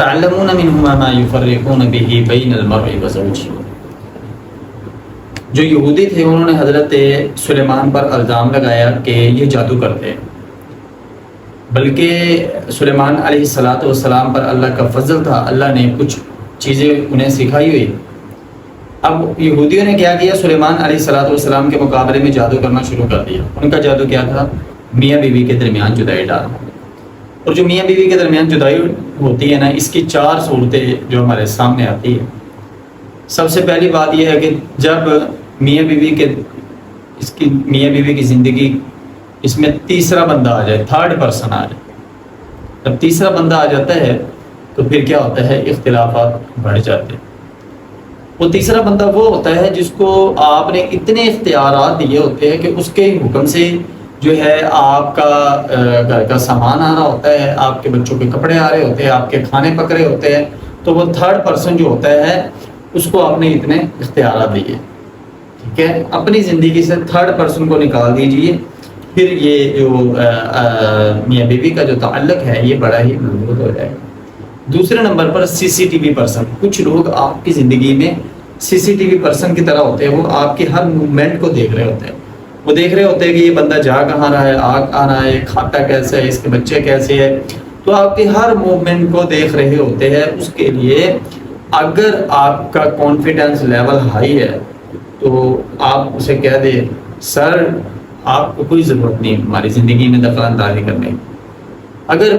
فَيَتَعَلَّمُونَ مِنْهُمَا مَا يُفَرِّقُونَ بِهِ بَيْنَ الْمَرْءِ وَزَوْجِهِ۔ جو یہودی تھے انہوں نے حضرت سلیمان پر الزام لگایا کہ یہ جادو کرتے ہیں، بلکہ سلیمان علیہ السلام پر اللہ کا فضل تھا، اللہ نے کچھ چیزیں انہیں سکھائی ہوئی۔ اب یہودیوں نے کیا کیا، سلیمان علیہ السلام کے مقابلے میں جادو کرنا شروع کر دیا۔ ان کا جادو کیا تھا؟ میاں بیوی کے درمیان جدائی ڈالنا۔ اور جو میاں بیوی کے درمیان جدائی ہوتی ہے نا، اس کی 4 صورتیں جو ہمارے سامنے آتی ہے۔ سب سے پہلی بات یہ ہے کہ جب میاں بیوی کی زندگی اس میں تیسرا بندہ آ جائے، 3rd پرسن آ جائے، جب تیسرا بندہ آ جاتا ہے تو پھر کیا ہوتا ہے، اختلافات بڑھ جاتے ہیں۔ وہ تیسرا بندہ وہ ہوتا ہے جس کو آپ نے اتنے اختیارات دیے ہوتے ہیں کہ اس کے حکم سے جو ہے آپ کا گھر کا سامان آ رہا ہوتا ہے، آپ کے بچوں کے کپڑے آ رہے ہوتے ہیں، آپ کے کھانے پک رہے ہوتے ہیں، تو وہ 3rd پرسن جو ہوتا ہے اس کو آپ نے اتنے اختیارات دیے، ٹھیک ہے۔ اپنی زندگی سے 3rd پرسن کو نکال دیجئے، پھر یہ جو میاں بیوی کا جو تعلق ہے یہ بڑا ہی مضبوط ہو جائے گا۔ دوسرے نمبر پر CCTV پرسن۔ کچھ لوگ آپ کی زندگی میں CCTV پرسن کی طرح ہوتے ہیں، وہ آپ کے ہر موومنٹ کو دیکھ رہے ہوتے ہیں۔ وہ دیکھ رہے ہوتے ہیں کہ یہ بندہ جا کہاں رہا ہے، آ کہاں رہا ہے، کھاتا کیسے ہے، اس کے بچے کیسے ہیں، تو آپ کے ہر موومنٹ کو دیکھ رہے ہوتے ہیں۔ اس کے لیے اگر آپ کا کانفیڈنس لیول ہائی ہے تو آپ اسے کہہ دیں، سر آپ کو کوئی ضرورت نہیں ہماری زندگی میں دخل اندازی کرنے کی۔ اگر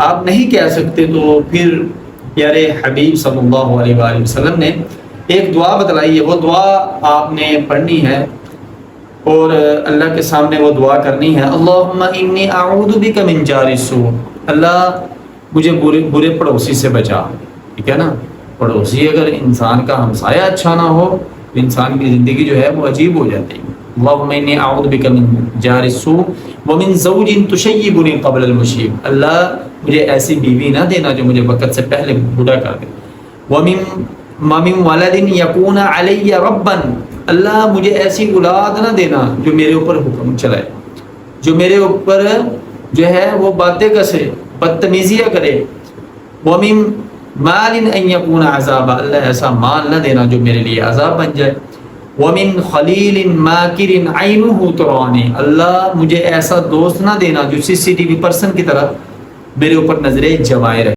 آپ نہیں کہہ سکتے تو پھر پیارے حبیب صلی اللہ علیہ وآلہ وسلم نے ایک دعا بتلائی ہے، وہ دعا آپ نے پڑھنی ہے اور اللہ کے سامنے وہ دعا کرنی ہے، اللہم انی اعوذ بک من جار السوء، اللہ مجھے برے پڑوسی سے بچا، ٹھیک ہے نا۔ پڑوسی اگر انسان کا ہمسایہ اچھا نہ ہو تو انسان کی زندگی جو ہے وہ عجیب ہو جاتی ہے۔ اللہم انی اعوذ بک من جار السوء ومن زوج تشیبنی قبل المشیب، اللہ مجھے ایسی بیوی نہ دینا جو مجھے وقت سے پہلے بوڑھا کر دے۔ ومن ولد یکون علی ربا، اللہ مجھے ایسی اولاد نہ دینا جو میرے اوپر حکم چلائے، جو میرے اوپر جو ہے وہ باتیں کسے، بدتمیزیاں کرے۔ ومن مال ان یکون عذابا، اللہ ایسا مال نہ دینا جو میرے لیے عذاب بن جائے۔ ومن خلیل ماکر عینہ ترانی، اللہ مجھے ایسا دوست نہ دینا جو CCTV پرسن کی طرح میرے اوپر نظریں جمائے رہے۔